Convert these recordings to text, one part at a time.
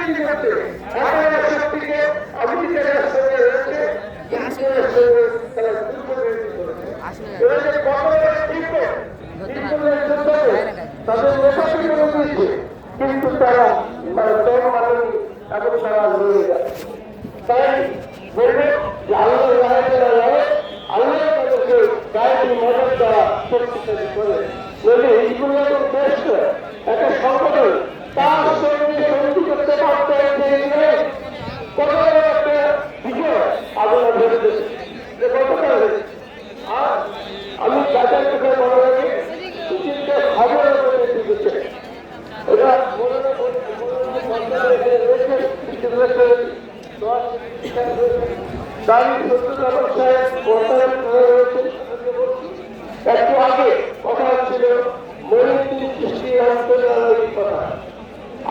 রাজনীতি করতে একেবারে শক্তিকে আমেরিকার সঙ্গে রয়েছে তারা দুর্নীতি করেছে। এরা যে কত তাদের নেতাকে করে দিয়েছে, কিন্তু তারা দল মানেনি, এখন তারা লড়ে যায়। তাই বলবে যে আল্লাহ আল্লাহ তাদেরকে গায়েবী মদত দ্বারা শক্তিশালী করে। নইলে এইগুলো যখন দেশ একটা সংগঠন তার সঙ্গে সন্ধি করতে পারতে কত একটা বিজয় আল্লাহ ধরে দিয়েছে যে কতটা হয়েছে। আর আমি যাদের কথা মনে রাখি খবরের মধ্যে দিচ্ছে এটা একটু আগে কথা হচ্ছিল মহিউদ্দিন চিশতি রহমতুল্লাহর কথা,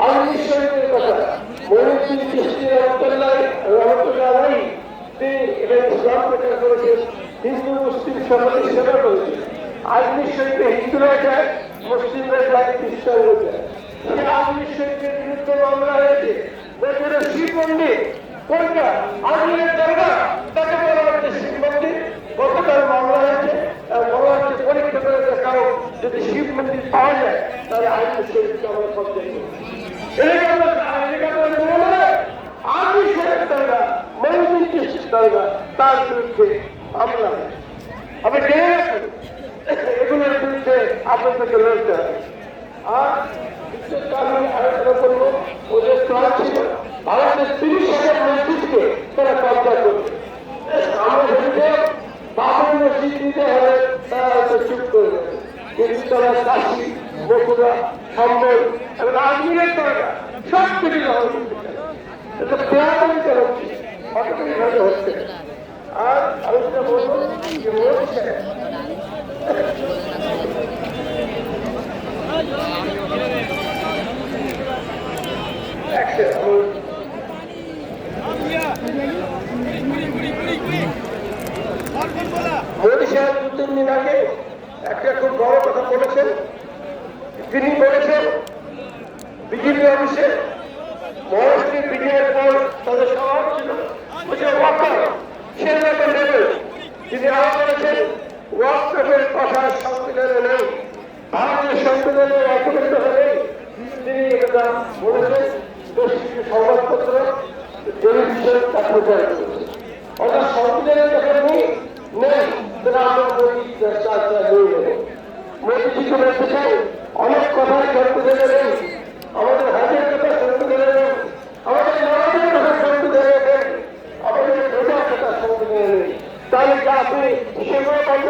আলমী শরীফের কথা। মহিউদ্দিন চিশতি রহমতুল্লাহ তিনি এখানে ইসলাম প্রচার করেছেন, হিন্দু মুসলিম সমাজের সেবা করেছেন। আলমী শরীফে হিন্দুরা যায়, মুসলিমরা যায়, খ্রিস্টানরা যায়। আলমী শরীফের বিরুদ্ধে মামলা হয়েছে, বছরের শিব মন্দির কোনটা আলমীর দরগা তাকে বলা হচ্ছে শিব মন্দির। গতকাল মামলা হয়েছে, বলা হচ্ছে পরীক্ষা করে দেখাও যদি শিব মন্দির পাওয়া যায় তাহলে আলমী শরীফকে আমরা কবজা করি। আলমী শরীফ দরগা মহিউদ্দিন চিশতি দরগা তার বিরুদ্ধে মামলা হয়েছে। আমি জেনে রাখুন এগুলোর বিরুদ্ধে আপনাদেরকে লড়তে হবে। আর আমি আলোচনা করবো ওদের প্ল্যান ছিল ভারতের 30,000 মসজিদকে তারা কবজা করবে। আমরা ভেবেছে বাবর মসজিদ দিতে হলে তারা হয়তো চুপ করে দেবে, কিন্তু তারা কাশি মথুরা সম্বল এবং আজমিরের দরকার সব কিছু গ্রহণ করতে চায়। এটা প্ল্যান করা হচ্ছে, অটোমেটিকভাবে হচ্ছে। আর আমি যেটা বলবো যে মোদী সাহেব 2-3 দিন আগে একটা খুব বড় কথা বলেছেন। তিনি বলেছেন বিজেপি অফিসে মহারাষ্ট্রের বিজয়ের পর তাদের সভা ছিল, সে নেবে। তিনি আরো বলেছেন ওয়াকফের কথা সংবিধানে নেই, ভারতীয় সংবিধানে অপরিণত হলে তিনি এটা বলেছেন। বেশ কিছু সংবাদপত্র টেলিভিশন তা প্রচার করেছে। অর্থাৎ সংবিধানে যখন নেই তাহলে আমরা মোদীজিকে বলতে চাই অনেক কথাই সংবিধানে নেই, আমাদের হাতের কথা সংবিধানে নেই, আমাদের নামাজের কথা সংবিধানে নেই, আমাদের রোজার কথা সংবিধানে নেই। তাহলে আপনি সেগুলো বন্ধ